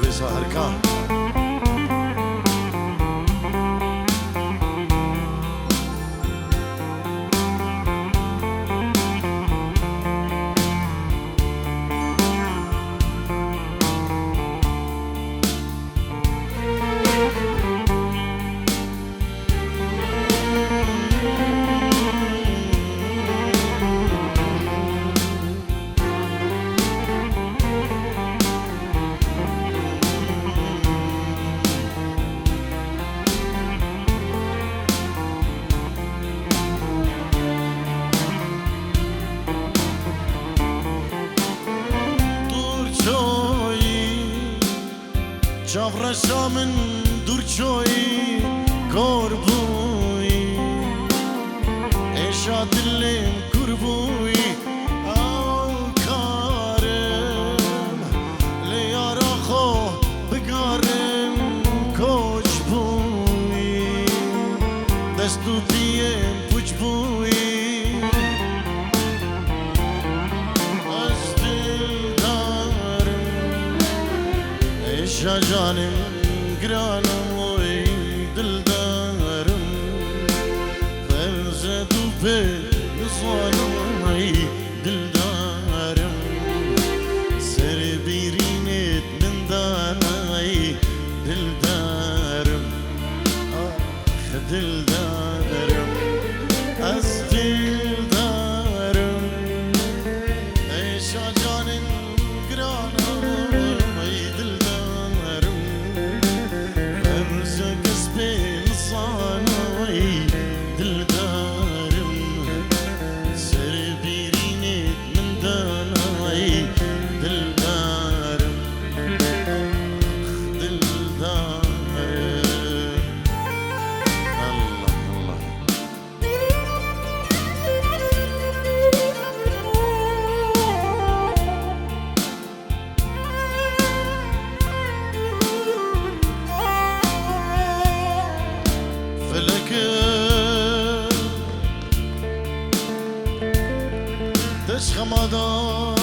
به سهرکا چاقرشا من دور چوی کار بوی ایشا دلم کور بوی او کارم لیارا خو بگارم کوچ بوی دستو دیم پوچ بوی جانم گرانم وی دلدارم فرزد و به نزانم وی دلدارم سر بیرینت من دانای دلدارم آخ دلدارم از دلدارم ایشا جانم گرانم وی دلدارم خمدان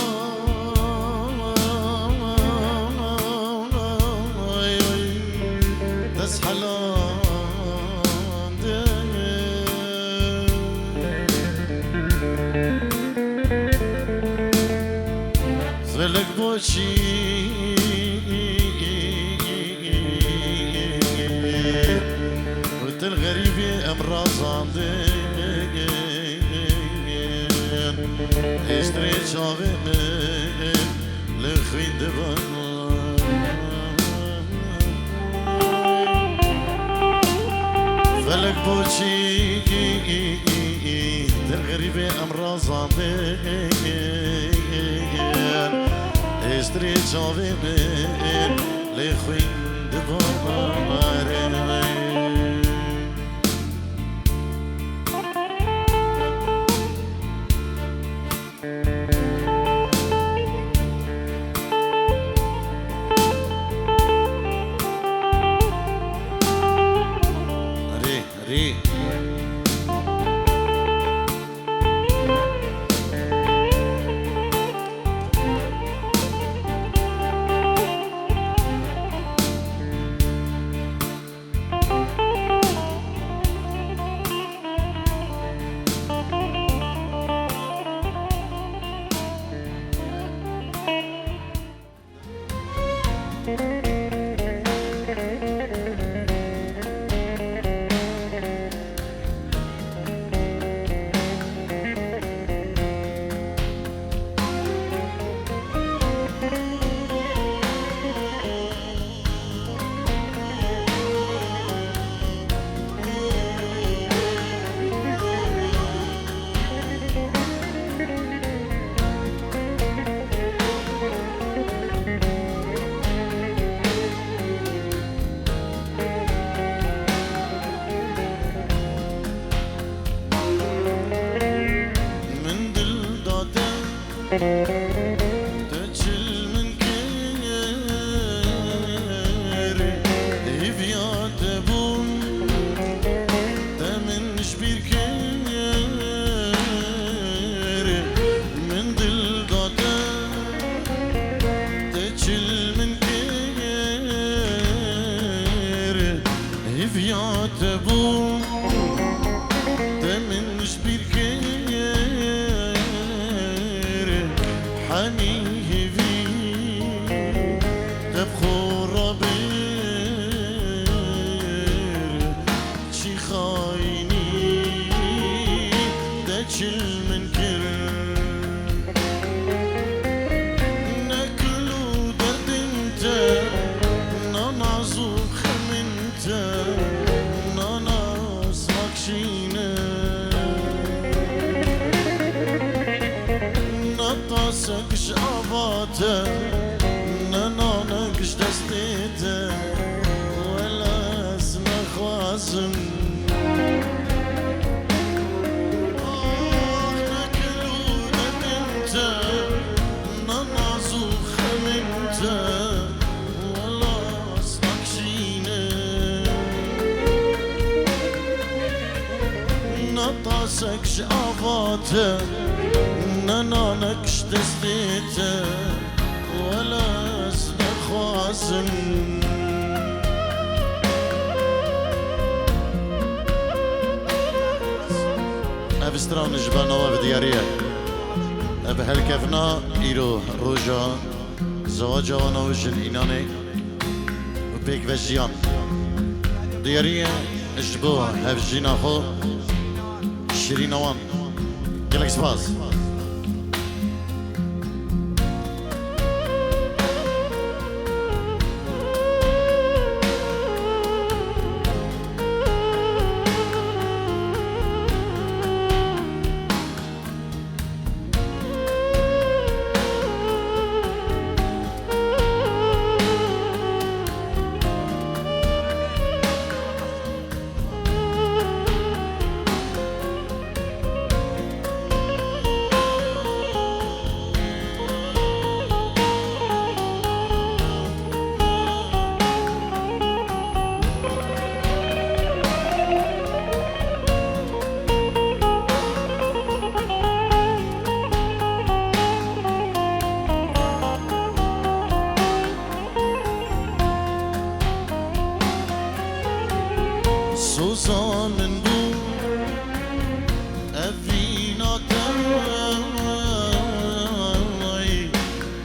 دس حلان فلك بوشي قلت الغريبة أمراض اشتري شاغي من لخوين دبان فلك بوشي الغريبة أمراض اشتري شاغي من لخوين دبان تبخور بير شي خايني دجل من كل نكلو درد انت ننعزو خمنت ننعز مكشينه نطاسك شعباته ننانك دستيته ولا اسمه خوازم نكلو دمنت ننعزو خمنت ولا اسمك شينه نطاسك شعباته ننانك دستيته ولا اسمه خوازم ابستران جبال نواب دياريه بهالكفنا ايرو روجا زواج ونوجن ايناني وبيك وجيان دياريه اجبوها هفجينا خو شيرين وان قلك سباس سوزان من بو افينا تاي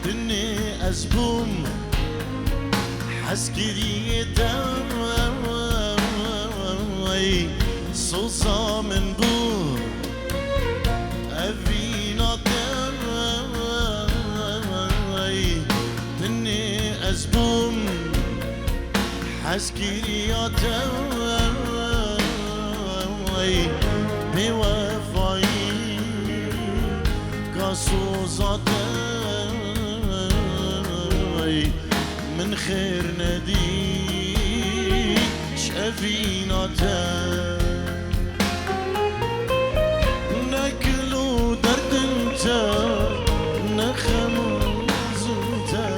دني ازبوم حسكري تاي سوزان من بو افينا تاي دني ازبوم حسكري تاي بوفاي كاسوزاتي من خير ندي شافيناتا نكلو درد انت نخمو زنتا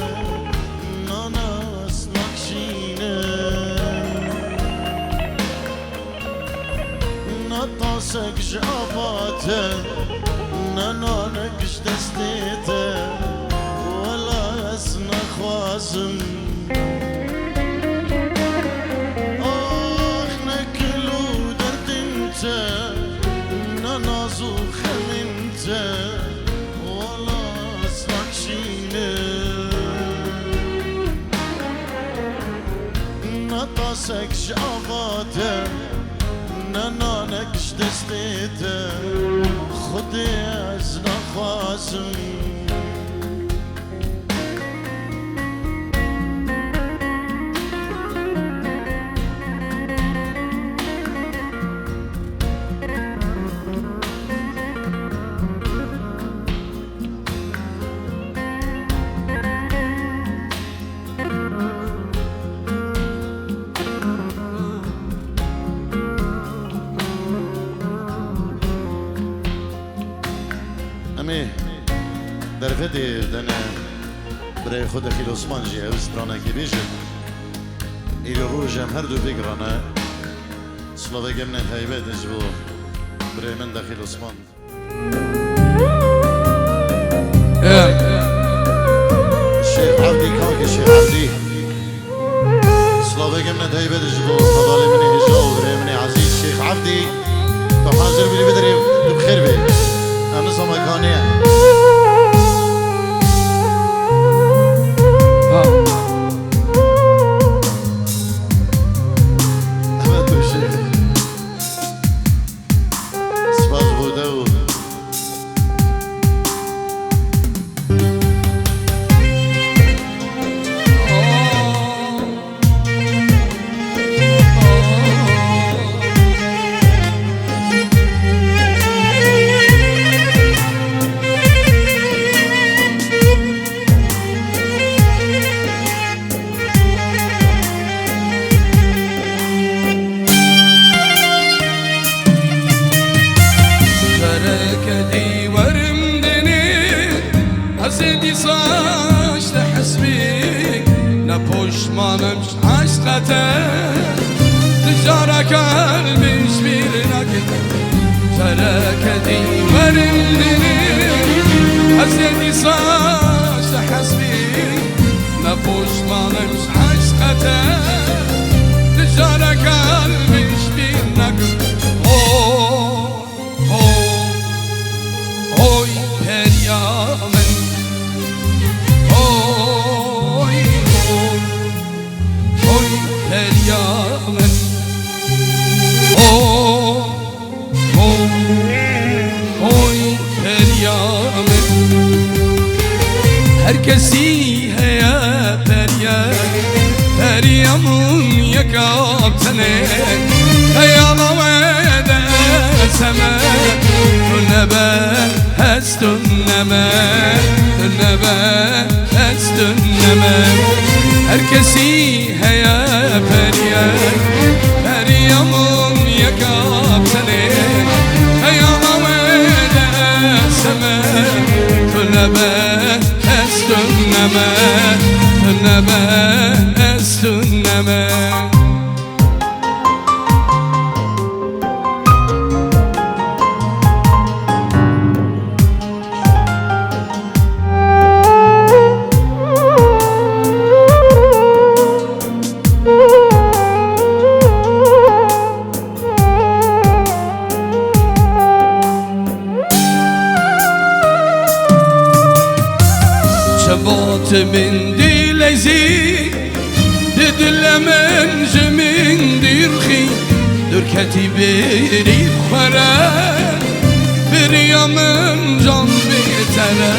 ناناس نكشينه نطاسك جعباته ننانك دستيته ولا اسمه خوازم اخ نكلو درد انت ننازو خمنت ولا اسمك شينه نطاسك جعباته ننانك دستيته خدي ازنا خوازم امي درفدي دنا برای خود خیل عثمان جی اوسترانا کی بیجه ایل روجم هر دو بگرانه سلاوه گمنه خیبه دجبو برای من داخل عثمان شیخ عبدی کاک شیخ عبدی سلاوه گمنه خیبه دجبو فضال منی هجاو برای منی عزیز شیخ عبدی تو حاضر بلی بدری بخیر بی أنا مكانية نپشمانمش عشقته تجاره قلبش بیرنگه ترکتی ورندنی حسنی ساش حسبی نپشمانمش عشقته تجاره قلبش بیرنگه oy peryamen oy peryamen oy peryamen herkesi heye peryamun yakaptane hayalawede seme Nebe estünneme herkesi heye peryamun yakaptane hayalawede seme nebe estünneme شبات من دلزي ددلمن جمن درخي دركتي بري خرا بريامن جان بيتره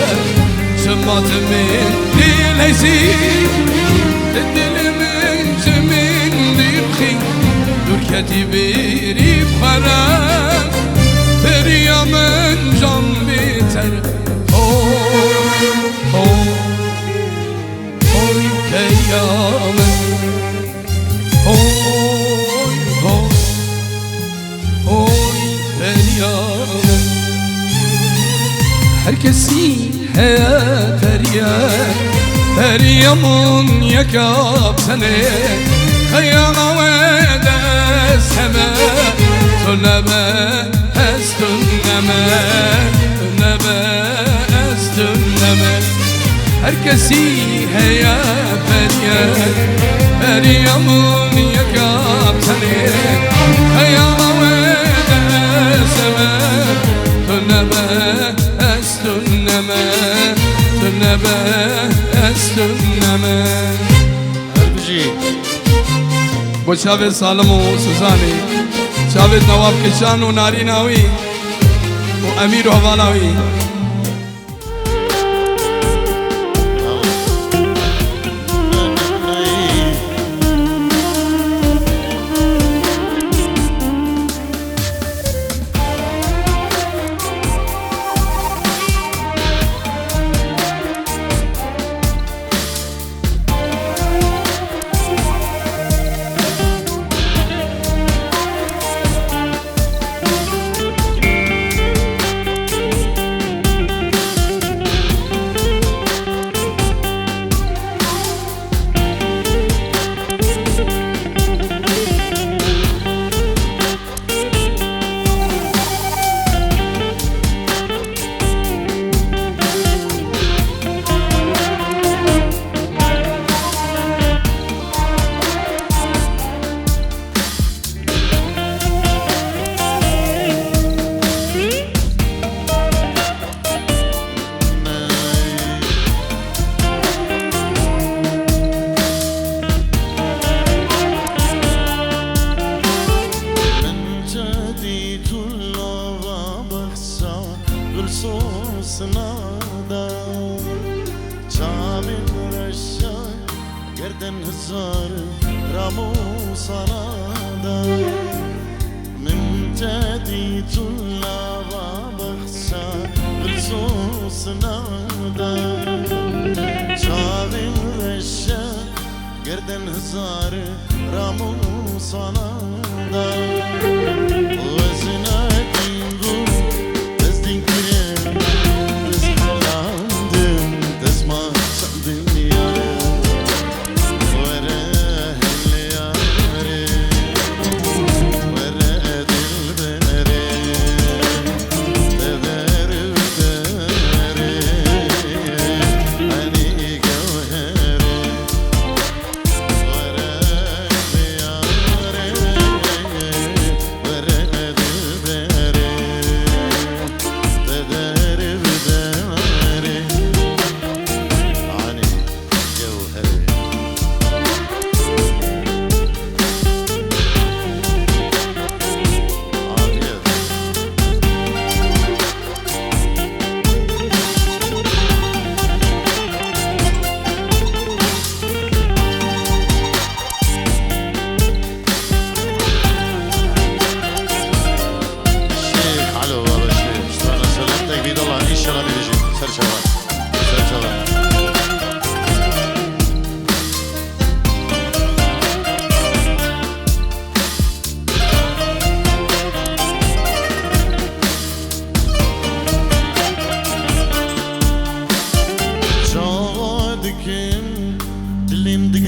شبات من دلزي ددلمن جمن درخي دركتي بري خرا بريامن جان بيتره herkesi heye peryamun yakaptane hayalawede seme nebe estünneme herkesi heye peryamun yakaptane hayalawede seme nebe estünneme هربجي با شاوید سالم و سوزانی شاوید نواب کشان و ناریناوی و امیر و حوالاوی سنادا جامن رشای گردن هزار رامو سنادا من تدي تلا وبخسا بالصوص نادا جامن رشای گردن هزار رامو سنادا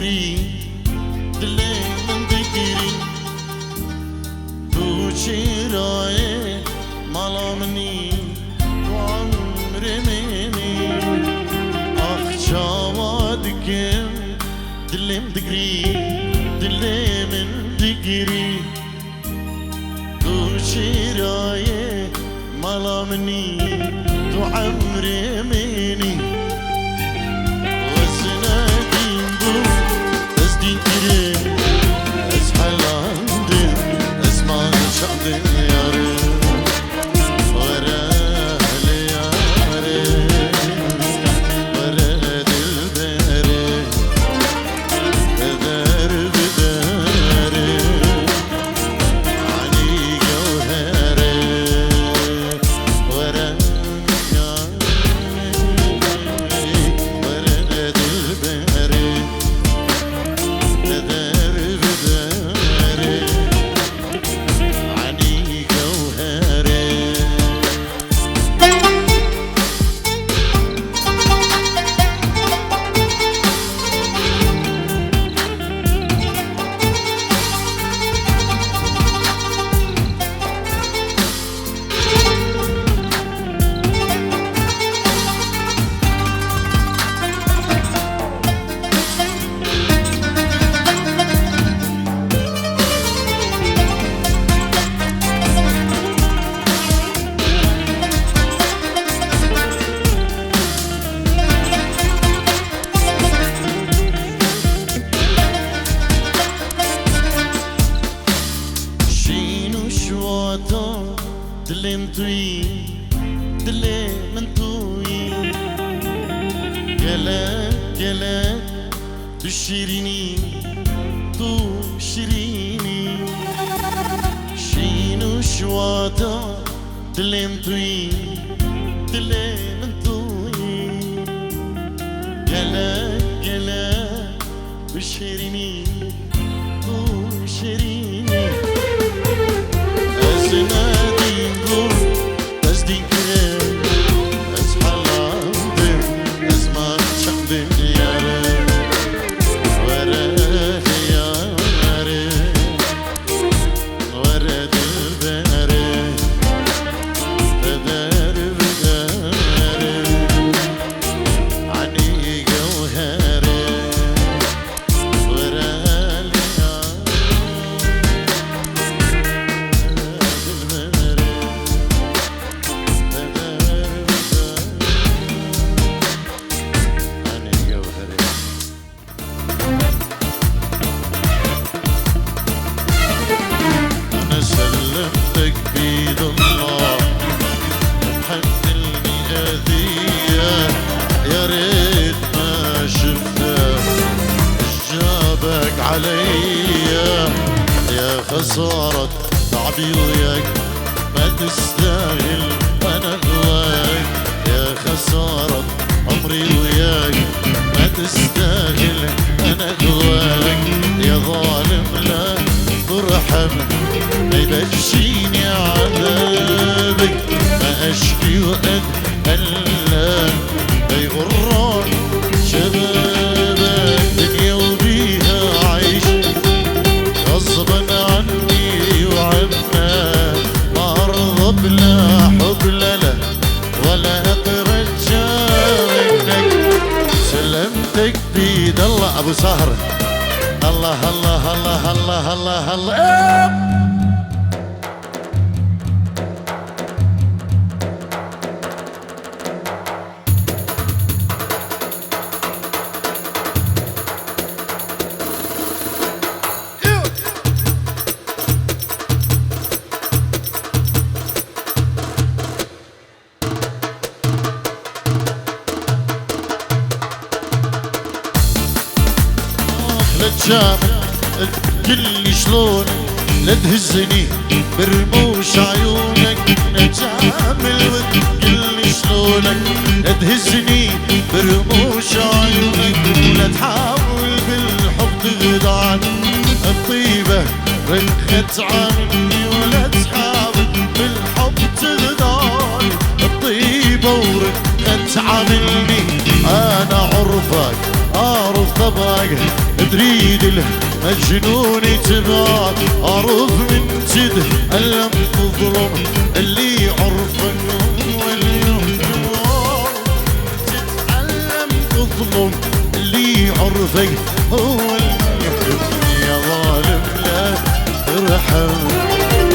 دقري دلي من دقري تو شراي ملامني وعمري مني أخ شوادكم دلي من دقري دلي من دقري تو شراي ملامني تو عمري مني دلي منتوي دلي منتوي قالك تشيريني تشيريني شينو شواتا دلي منتوي دلي منتوي قالك تشيريني تشيريني بيد الله محملني أذية يا ريت ما شفته جابك عليا يا خسارة تعبي وياك ما تستاهل أنا هواك يا خسارة عمري وياك ما تستاهل أنا هواك يا ظالم لا ترحم ما يبشيني عذابك ما أشكي وأتألم ما يغرك شبابك دنيا وبيها عيش غصبا عني وعنا ما أرضى بلا حب لا ولا أترجى منك سلمتك بيد الله أبو سهر الله الله الله الله الله الله جامل كل شلون لا تهزني برموش عيونك جامل كل شلونك لا تهزني برموش عيونك ولا تحاول بالحب تخدعني الطيبة رخت عني ولا تحاول بالحب تخدعني الطيبة ورخت عني أنا عرفك أعرف طبعك تريد المجنون يتبعك أعرف من تتألم تظلم اللي يعرفك واليوم تتألم تظلم اللي يعرفك هو اللي يحبني يا ظالم لا ترحم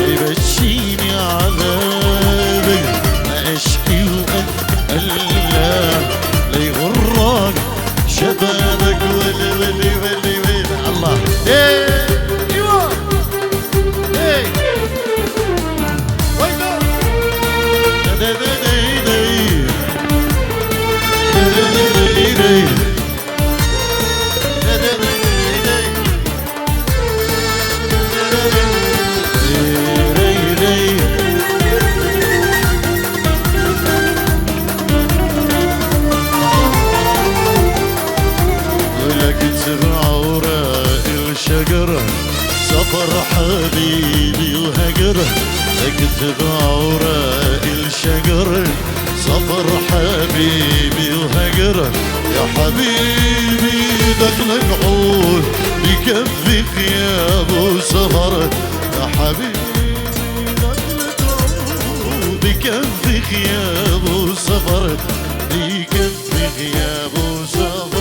يبشيني عذابك ما اشكي واتألم ليغرك شبابك ولي ولي ولي ولي الله ايوه ايه وينو دي دي دي دي سفر حبيبي وهجره اكتب عوراق الشجر سفر حبيبي وهجره يا حبيبي دخلك عود بكفك يا ابو سفر يا حبيبي دخلك عود بكفك يا ابو سفر بكفك يا ابو سفر